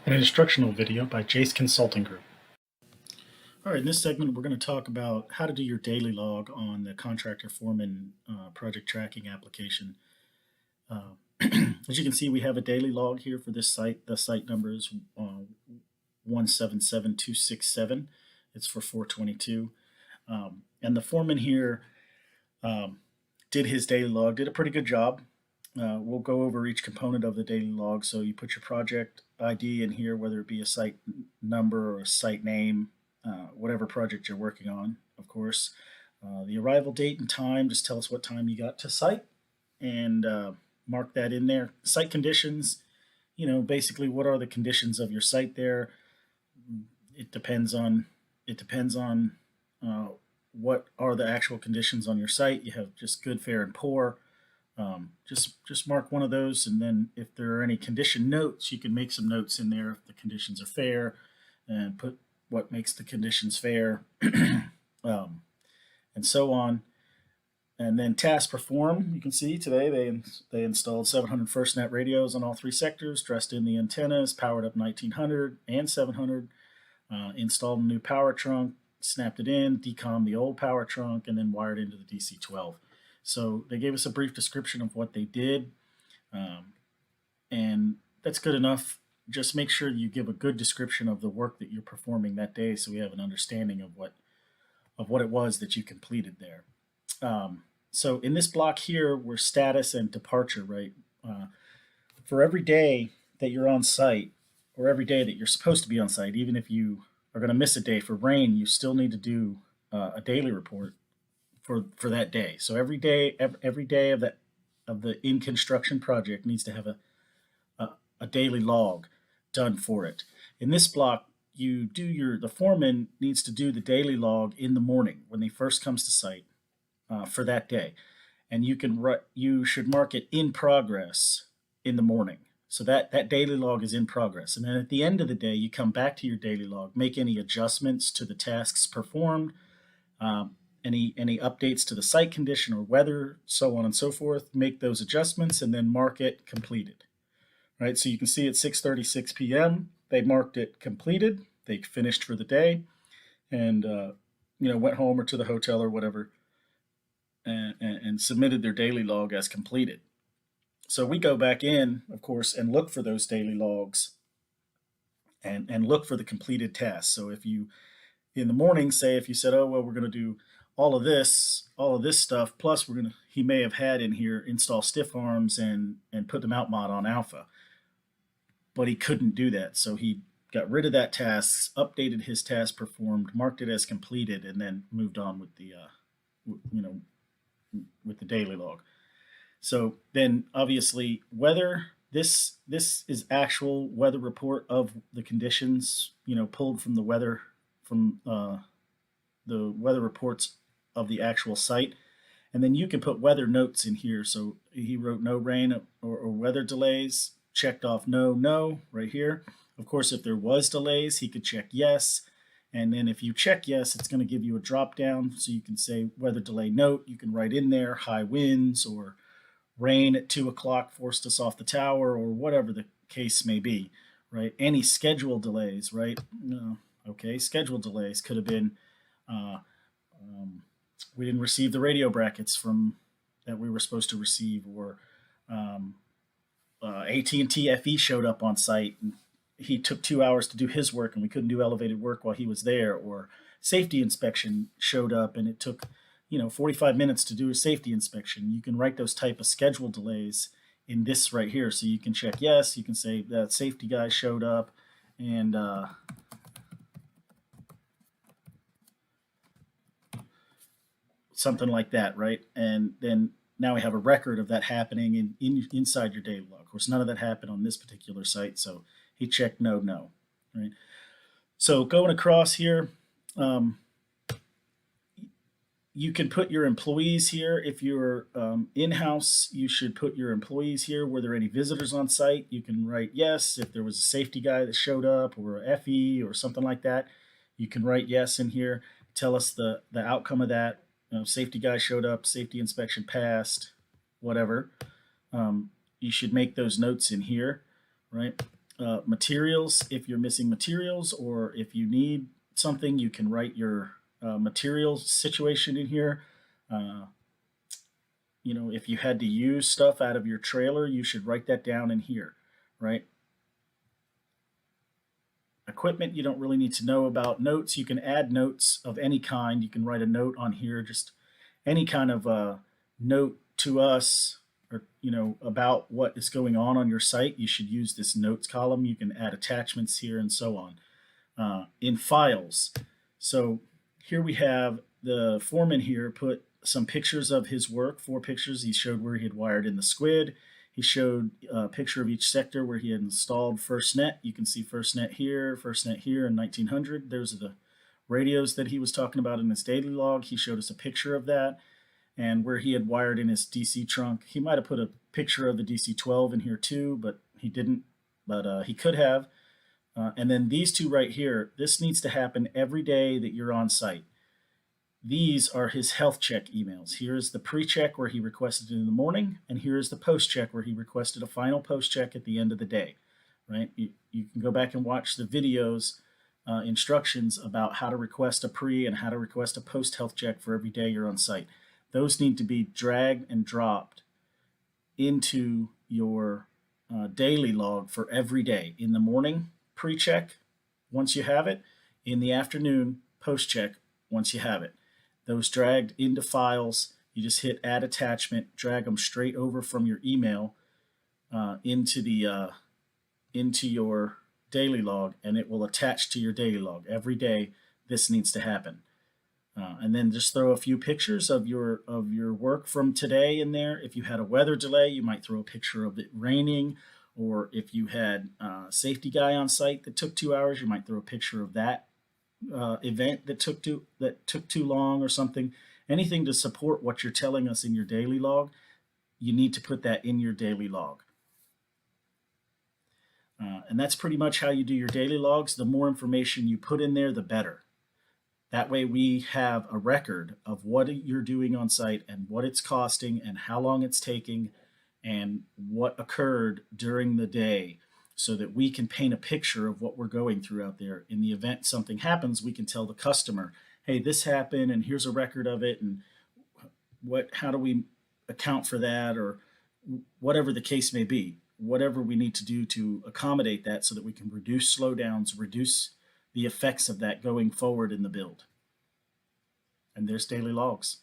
An instructional video by Jace Consulting Group. All right, in this segment, we're going to talk about how to do your daily log on the contractor foreman project tracking application. As you can see, we have a daily log here for this site. The site number is 177267. It's for 422. And the foreman here did his daily log, did a pretty good job. We'll go over each component of the daily log. So you put your project ID in here, whether it be a site number or a site name, whatever project you're working on, of course. The arrival date and time, just tell us what time you got to site and mark that in there. Site conditions, basically what are the conditions of your site there. It depends on what are the actual conditions on your site. You have just good, fair, and poor. Just mark one of those, and then if there are any condition notes, you can make some notes in there if the conditions are fair, and put what makes the conditions fair, and so on. And then task performed. You can see today they installed 700 FirstNet radios on all three sectors, dressed in the antennas, powered up 1900 and 700, installed a new power trunk, snapped it in, decommed the old power trunk, and then wired into the DC-12. So they gave us a brief description of what they did, and that's good enough. Just make sure you give a good description of the work that you're performing that day, so we have an understanding of what it was that you completed there. So in this block here, we're status and departure, right? For every day that you're on site, or every day that you're supposed to be on site, even if you are going to miss a day for rain, you still need to do a daily report for that day. So every day of the in construction project needs to have a daily log done for it. In this block, the foreman needs to do the daily log in the morning when he first comes to site for that day, and you should mark it in progress in the morning. So that daily log is in progress, and then at the end of the day, you come back to your daily log, make any adjustments to the tasks performed. Any updates to the site condition or weather, so on and so forth, make those adjustments and then mark it completed. Right, so you can see at 6:36 p.m. they marked it completed. They finished for the day, and went home or to the hotel or whatever, and submitted their daily log as completed. So we go back in, of course, and look for those daily logs, and look for the completed tasks. So if you in the morning, say if you said, oh well, we're going to do all of this stuff, plus he may have had in here install stiff arms and put the mount mod on alpha, but he couldn't do that. So he got rid of that task, updated his task performed, marked it as completed, and then moved on with the with the daily log. So then obviously weather, this is actual weather report of the conditions, pulled from the weather reports of the actual site. And then you can put weather notes in here. So he wrote no rain or weather delays, checked off no right here. Of course, if there was delays, he could check yes. And then if you check yes, it's going to give you a drop down. So you can say weather delay note. You can write in there high winds or rain at 2 o'clock forced us off the tower, or whatever the case may be, right? Any schedule delays, right? Okay, schedule delays could have been we didn't receive the radio brackets that we were supposed to receive, or AT&T FE showed up on site and he took 2 hours to do his work and we couldn't do elevated work while he was there, or safety inspection showed up and it took 45 minutes to do a safety inspection. You can write those type of schedule delays in this right here. So you can check yes, you can say that safety guy showed up and something like that, right? And then now we have a record of that happening inside your daily log. Of course, none of that happened on this particular site, so he checked no, right? So going across here, you can put your employees here. If you're in-house, you should put your employees here. Were there any visitors on site? You can write yes. If there was a safety guy that showed up, or a FE or something like that, you can write yes in here. Tell us the outcome of that. Safety guy showed up, safety inspection passed, whatever. You should make those notes in here, right? materials. If you're missing materials or if you need something, you can write your materials situation in here. Uh, if you had to use stuff out of your trailer, you should write that down in here, right? Equipment you don't really need to know about. Notes, you can add notes of any kind. You can write a note on here, just any kind of note to us, or about what is going on your site. You should use this notes column. You can add attachments here and so on. In files, so here we have the foreman here put some pictures of his work, 4 pictures. He showed where he had wired in the squid. He showed a picture of each sector where he had installed FirstNet. You can see FirstNet here in 1900. Those are the radios that he was talking about in his daily log. He showed us a picture of that and where he had wired in his DC trunk. He might have put a picture of the DC-12 in here too, but he didn't, but he could have. And then these two right here, this needs to happen every day that you're on site. These are his health check emails. Here's the pre-check where he requested it in the morning, and here's the post-check where he requested a final post-check at the end of the day, right? You can go back and watch the videos, instructions about how to request a pre and how to request a post-health check for every day you're on site. Those need to be dragged and dropped into your daily log for every day. In the morning, pre-check, once you have it. In the afternoon, post-check, once you have it. Those dragged into files, you just hit add attachment, drag them straight over from your email into your daily log, and it will attach to your daily log. Every day this needs to happen. And then just throw a few pictures of your work from today in there. If you had a weather delay, you might throw a picture of it raining, or if you had a safety guy on site that took 2 hours, you might throw a picture of that event that took too long or something. Anything to support what you're telling us in your daily log, you need to put that in your daily log. And that's pretty much how you do your daily logs. The more information you put in there, the better. That way we have a record of what you're doing on site and what it's costing and how long it's taking and what occurred during the day, so that we can paint a picture of what we're going through out there. In the event something happens, we can tell the customer, hey, this happened and here's a record of it, and how do we account for that, or whatever the case may be, whatever we need to do to accommodate that so that we can reduce slowdowns, reduce the effects of that going forward in the build. And there's daily logs.